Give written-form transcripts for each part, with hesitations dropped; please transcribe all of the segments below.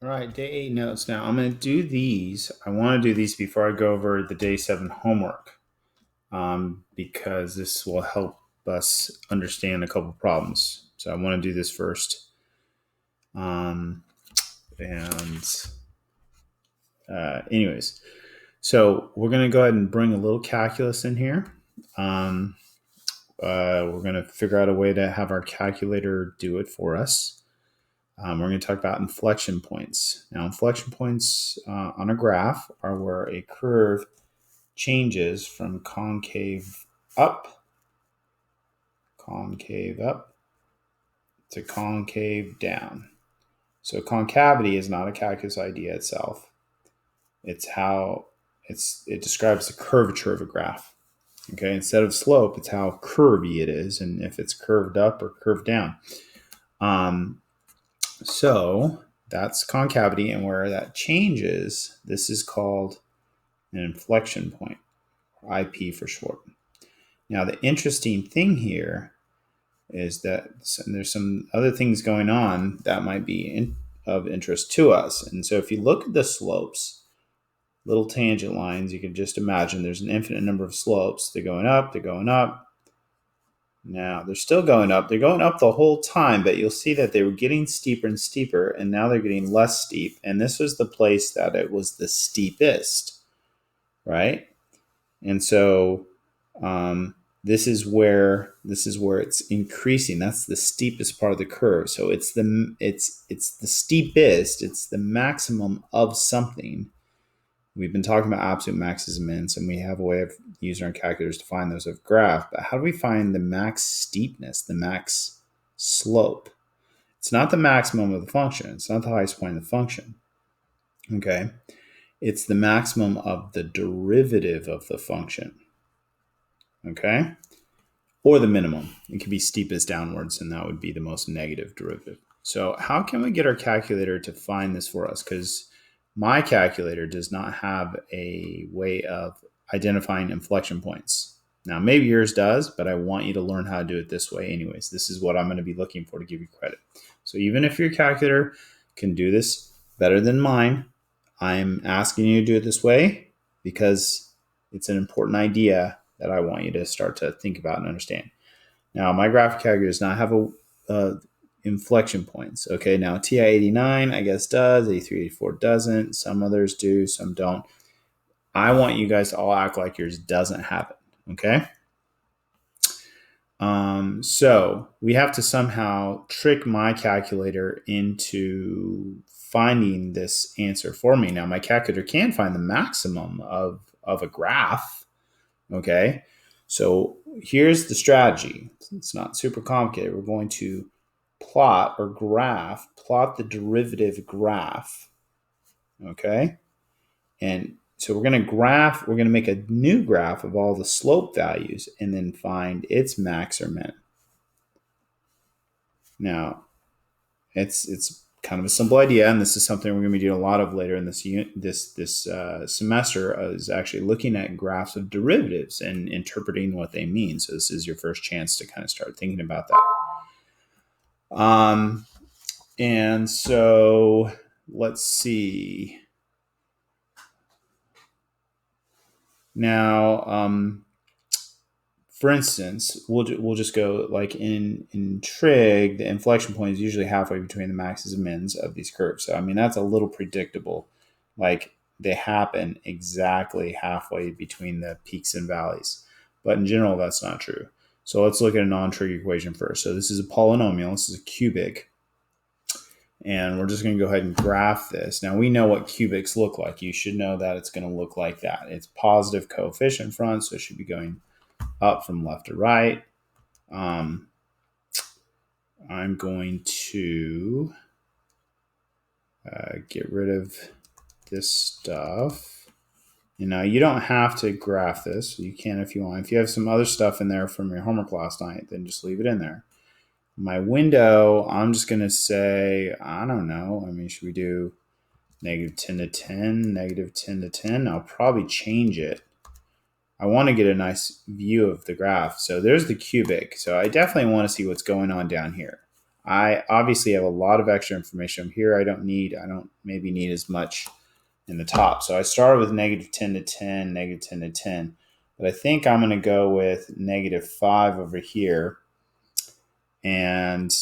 All right, day 8 notes. Now I'm going to do these. I want to do these before I go over the day 7 homework because this will help us understand a couple problems. So I want to do this first. And anyways, so we're going to go ahead and bring a little calculus in here. We're going to figure out a way to have our calculator do it for us. We're going to talk about inflection points. Now, inflection points on a graph are where a curve changes from concave up to concave down. So concavity is not a calculus idea itself. It's how it describes the curvature of a graph. Okay, instead of slope, it's how curvy it is, and if it's curved up or curved down. So that's concavity, and where that changes, this is called an inflection point, IP for short. Now, the interesting thing here is that there's some other things going on that might be of interest to us. And so if you look at the slopes, little tangent lines, you can just imagine there's an infinite number of slopes. They're going up, they're going up. Now, they're still going up. They're going up the whole time, but you'll see that they were getting steeper and steeper, and now they're getting less steep. And this was the place that it was the steepest, right? And so this is where it's increasing. That's the steepest part of the curve. So it's the steepest. It's the maximum of something. We've been talking about absolute maxes and mins, and we have a way of using our calculators to find those of graph. But how do we find the max steepness, the max slope? It's not the maximum of the function. It's not the highest point of the function. Okay. It's the maximum of the derivative of the function. Okay. Or the minimum. It could be steepest downwards, and that would be the most negative derivative. So how can we get our calculator to find this for us? Because my calculator does not have a way of identifying inflection points. Now, maybe yours does, but I want you to learn how to do it this way anyways. This is what I'm going to be looking for to give you credit. So even if your calculator can do this better than mine, I'm asking you to do it this way because it's an important idea that I want you to start to think about and understand. Now, my graphic calculator does not have a inflection points. Okay, now TI-89 I guess does, 83, 84 doesn't. Some others do, some don't. I want you guys to all act like yours doesn't have it. Okay. So we have to somehow trick my calculator into finding this answer for me. Now, my calculator can find the maximum of a graph. Okay. So here's the strategy. It's not super complicated. We're going to plot the derivative graph. Okay. And so we're going to make a new graph of all the slope values and then find its max or min. Now, it's kind of a simple idea, and this is something we're going to be doing a lot of later in this semester, is actually looking at graphs of derivatives and interpreting what they mean. So this is your first chance to kind of start thinking about that. And so let's see. Now, for instance, we'll just go like in trig, the inflection point is usually halfway between the maxes and mins of these curves. So I mean that's a little predictable. Like they happen exactly halfway between the peaks and valleys. But in general, that's not true. So let's look at a non-trig equation first. So this is a polynomial. This is a cubic. And we're just going to go ahead and graph this. Now, we know what cubics look like. You should know that it's going to look like that. It's positive coefficient front, so it should be going up from left to right. I'm going to get rid of this stuff. And now, you don't have to graph this. You can if you want. If you have some other stuff in there from your homework last night, then just leave it in there. My window, I'm just going to say, I don't know. I mean, should we do negative 10 to 10, negative 10 to 10? I'll probably change it. I want to get a nice view of the graph. So there's the cubic. So I definitely want to see what's going on down here. I obviously have a lot of extra information here. I don't maybe need as much in the top. So I started with negative 10 to 10, negative 10 to 10. But I think I'm going to go with negative 5 over here. And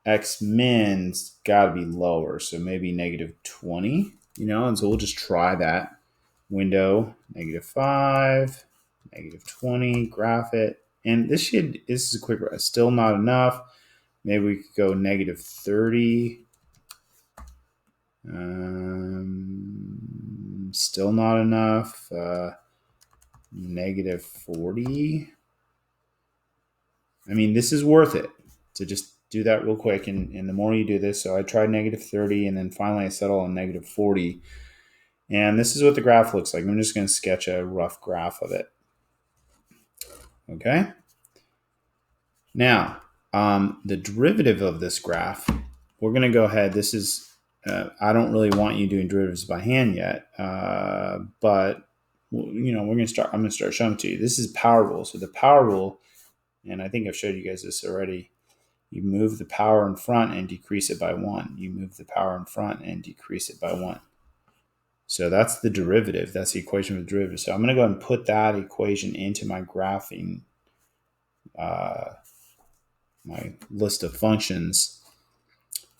X min's got to be lower. So maybe negative 20, and so we'll just try that. Window, negative 5, negative 20, graph it. And this is a quick, still not enough. Maybe we could go negative 30. Still not enough. Negative 40. I mean, this is worth it to just do that real quick. And the more you do this, so I tried negative 30, and then finally I settled on negative 40. And this is what the graph looks like. I'm just going to sketch a rough graph of it. Okay. Now, the derivative of this graph, we're going to go ahead. This is, I don't really want you doing derivatives by hand yet, but we're going to start. I'm going to start showing it to you. This is power rule. So the power rule, and I think I've showed you guys this already. You move the power in front and decrease it by 1. You move the power in front and decrease it by 1. So that's the derivative. That's the equation of the derivative. So I'm going to go ahead and put that equation into my graphing, my list of functions.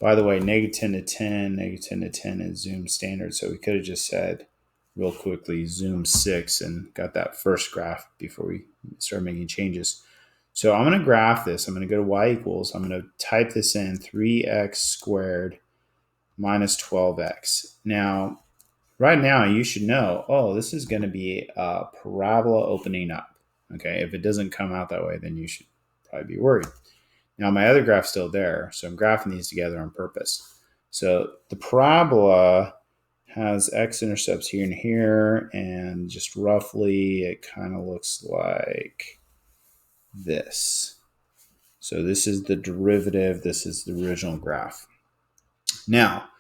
By the way, negative 10 to 10, negative 10 to 10 is zoom standard. So we could have just said real quickly zoom 6 and got that first graph before we start making changes. So I'm going to graph this. I'm going to go to y equals. I'm going to type this in 3x squared minus 12x. Now, right now, you should know, this is going to be a parabola opening up. Okay, if it doesn't come out that way, then you should probably be worried. Now, my other graph's still there, so I'm graphing these together on purpose. So the parabola has x-intercepts here and here, and just roughly, it kind of looks like this. So this is the derivative. This is the original graph. Now,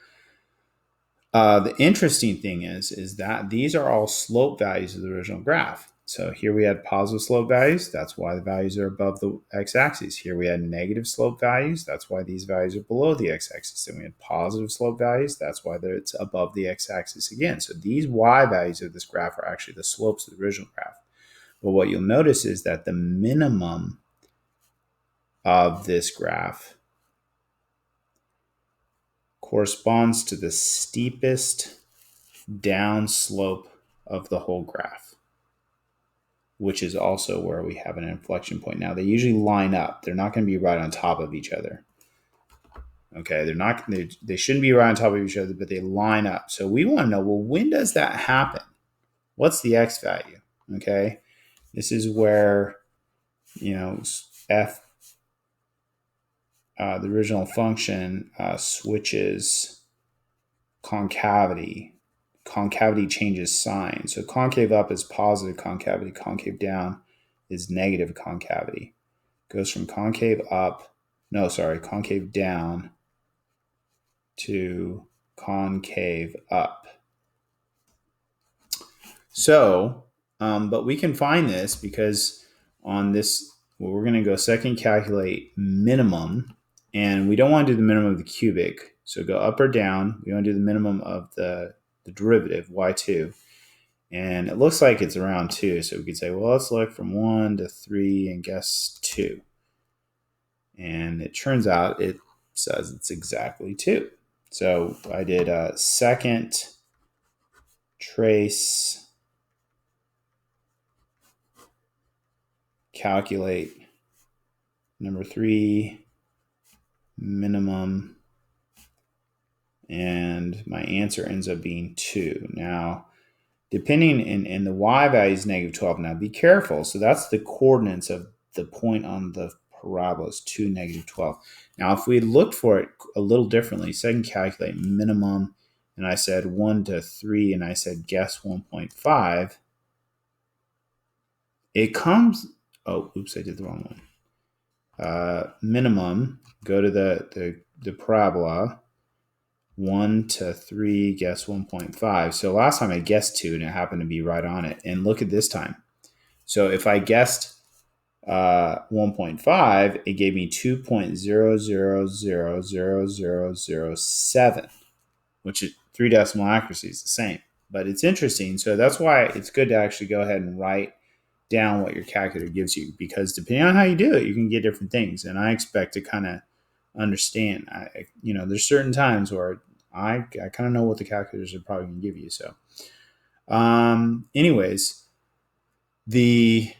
the interesting thing is that these are all slope values of the original graph. So here we had positive slope values. That's why the values are above the x-axis. Here we had negative slope values. That's why these values are below the x-axis. And we had positive slope values. That's why it's above the x-axis again. So these y values of this graph are actually the slopes of the original graph. But what you'll notice is that the minimum of this graph corresponds to the steepest down slope of the whole graph, which is also where we have an inflection point. Now, they usually line up. They're not going to be right on top of each other. Okay, they shouldn't be right on top of each other, but they line up. So we want to know, well, when does that happen? What's the x value? Okay, this is where, f, the original function, switches concavity. Concavity changes sign. So concave up is positive concavity. Concave down is negative concavity. Goes from concave down to concave up. So, but we can find this because on this, we're going to go second calculate minimum, and we don't want to do the minimum of the cubic. So go up or down. We want to do the minimum of the derivative, y2. And it looks like it's around 2. So we could say, well, let's look from 1 to 3 and guess 2. And it turns out it says it's exactly 2. So I did a second trace calculate number 3 minimum, and my answer ends up being 2. Now, depending in the y value is negative 12. Now, be careful. So that's the coordinates of the point on the parabola is 2, negative 12. Now, if we looked for it a little differently, second calculate minimum, and I said 1 to 3, and I said guess 1.5, it comes, oh, oops, I did the wrong one. Minimum, go to the parabola, 1 to 3, guess 1.5. So last time I guessed 2, and it happened to be right on it. And look at this time. So if I guessed 1.5, it gave me 2.00000007, which is 3 decimal accuracy is the same. But it's interesting. So that's why it's good to actually go ahead and write down what your calculator gives you, because depending on how you do it, you can get different things. And I expect to kind of understand. There's certain times where I kind of know what the calculators are probably going to give you. So, anyways, the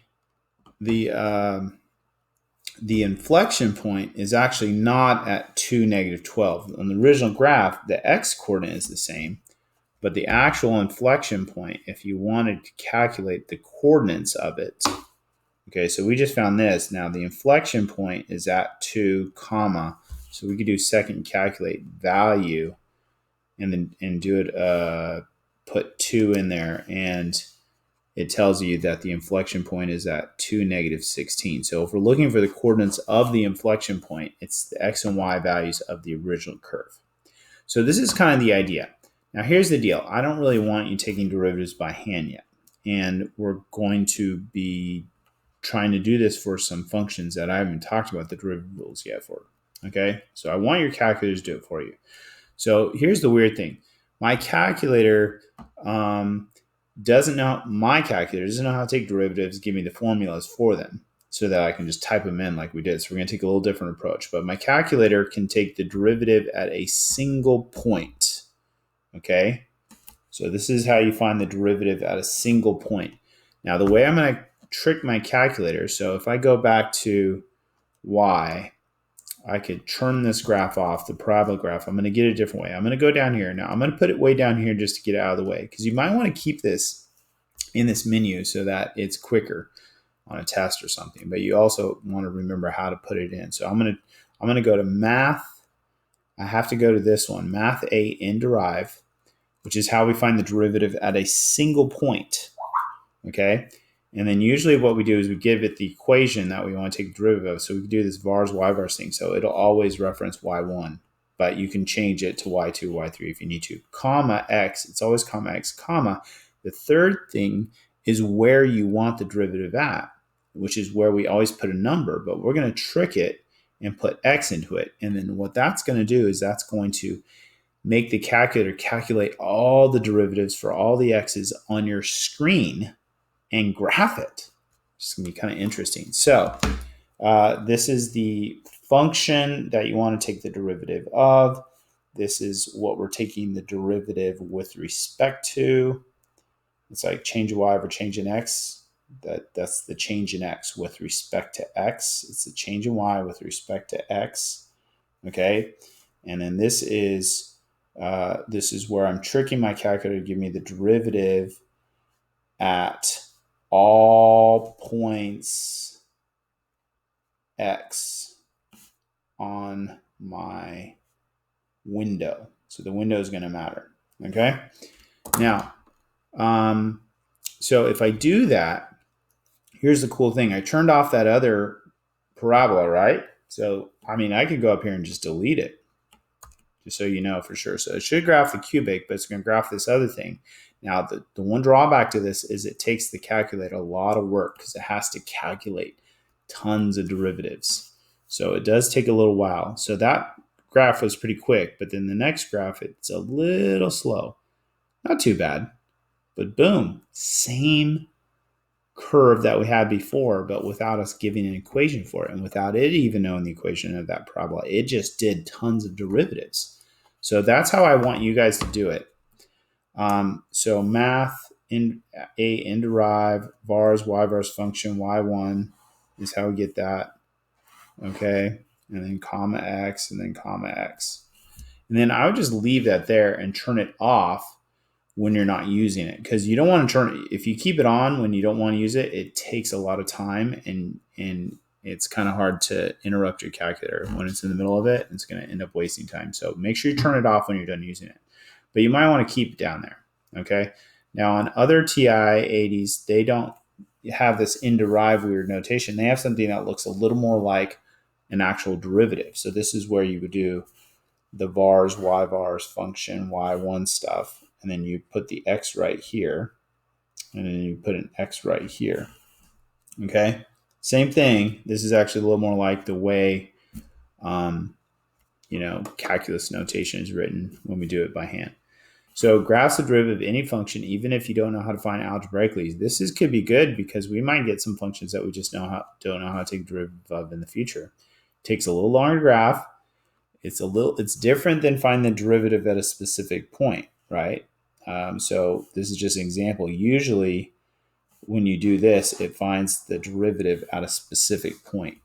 inflection point is actually not at 2, -12. On the original graph, the x coordinate is the same, but the actual inflection point, if you wanted to calculate the coordinates of it, okay, so we just found this. Now the inflection point is at 2, comma, so we could do second calculate value and do it, put 2 in there, and it tells you that the inflection point is at 2, -16. So if we're looking for the coordinates of the inflection point, it's the x and y values of the original curve. So this is kind of the idea. Now here's the deal. I don't really want you taking derivatives by hand yet. And we're going to be trying to do this for some functions that I haven't talked about the derivative rules yet for. Okay, so I want your calculators to do it for you. So here's the weird thing. My calculator doesn't know how to take derivatives, give me the formulas for them so that I can just type them in like we did. So we're going to take a little different approach. But my calculator can take the derivative at a single point. Okay? So this is how you find the derivative at a single point. Now, the way I'm going to trick my calculator, so if I go back to y, I could turn this graph off, the parabola graph. I'm going to get it a different way. I'm going to go down here. Now, I'm going to put it way down here just to get it out of the way, because you might want to keep this in this menu so that it's quicker on a test or something. But you also want to remember how to put it in. So I'm going to go to math. I have to go to this one, math A in derive, which is how we find the derivative at a single point. Okay. And then usually what we do is we give it the equation that we want to take the derivative of. So we can do this vars, y-vars thing. So it'll always reference y1, but you can change it to y2, y3 if you need to. Comma x, it's always comma x, comma. The third thing is where you want the derivative at, which is where we always put a number, but we're going to trick it and put x into it. And then what that's going to do is that's going to make the calculator calculate all the derivatives for all the x's on your screen and graph it. It's going to be kind of interesting. So this is the function that you want to take the derivative of. This is what we're taking the derivative with respect to. It's like change in y over change in x. That's the change in x with respect to x. It's the change in y with respect to x. Okay, and then this is where I'm tricking my calculator to give me the derivative at all points x on my window. So the window is going to matter. Okay. Now, so if I do that, here's the cool thing. I turned off that other parabola, right? So, I could go up here and just delete it, just so you know for sure. So it should graph the cubic, but it's going to graph this other thing. Now, the one drawback to this is it takes the calculator a lot of work because it has to calculate tons of derivatives. So it does take a little while. So that graph was pretty quick, but then the next graph, it's a little slow. Not too bad, but boom, same curve that we had before, but without us giving an equation for it and without it even knowing the equation of that parabola. It just did tons of derivatives. So that's how I want you guys to do it. So math in A in derive, vars, y-vars function, y1 is how we get that. Okay. And then comma x and then comma x. And then I would just leave that there and turn it off when you're not using it, because you don't want to turn it. If you keep it on when you don't want to use it, it takes a lot of time and it's kind of hard to interrupt your calculator when it's in the middle of it. It's going to end up wasting time. So make sure you turn it off when you're done using it. But you might want to keep it down there. Okay. Now on other TI 80s, they don't have this in derive weird notation. They have something that looks a little more like an actual derivative. So this is where you would do the vars, y-vars function, y1 stuff. And then you put the x right here. And then you put an x right here. Okay. Same thing. This is actually a little more like the way, calculus notation is written when we do it by hand. So graphs the derivative of any function, even if you don't know how to find algebraically. This could be good because we might get some functions that we just don't know how to take derivative of in the future. It takes a little longer to graph. It's different than finding the derivative at a specific point, right? So this is just an example. Usually, when you do this, it finds the derivative at a specific point,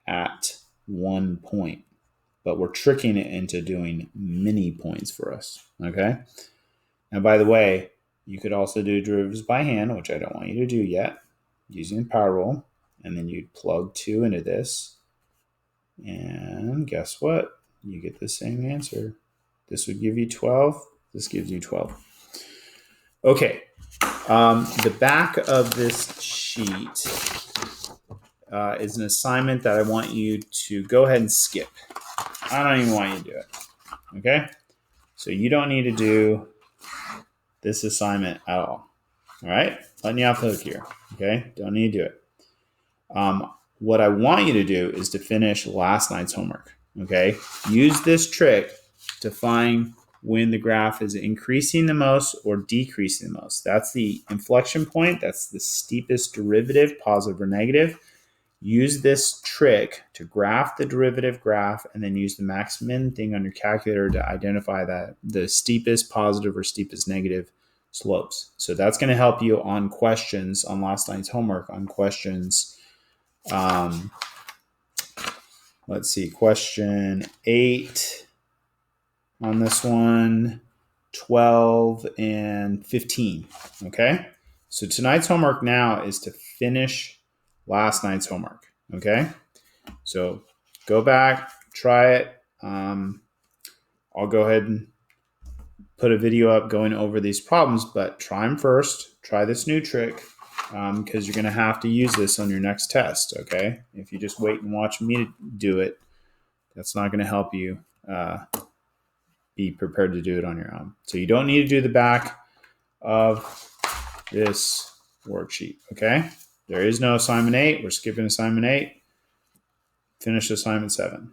at one point. But we're tricking it into doing many points for us, okay? Now, by the way, you could also do derivatives by hand, which I don't want you to do yet, using the power rule. And then you'd plug 2 into this. And guess what? You get the same answer. This would give you 12. This gives you 12. Okay. The back of this sheet is an assignment that I want you to go ahead and skip. I don't even want you to do it. Okay? So you don't need to do this assignment at all. All right? Letting you off the hook here. Okay? Don't need to do it. What I want you to do is to finish last night's homework. Okay? Use this trick to find when the graph is increasing the most or decreasing the most. That's the inflection point. That's the steepest derivative, positive or negative. Use this trick to graph the derivative graph and then use the max min thing on your calculator to identify that the steepest positive or steepest negative slopes. So that's going to help you on questions on last night's homework, on questions. Let's see, question 8 on this one, 12 and 15. Okay. So tonight's homework now is to finish last night's homework. Okay. So go back, try it. I'll go ahead and put a video up going over these problems, but try them first. Try this new trick because you're going to have to use this on your next test. Okay. If you just wait and watch me do it, that's not going to help you be prepared to do it on your own. So you don't need to do the back of this worksheet. Okay. There is no assignment 8. We're skipping assignment 8. Finish assignment 7.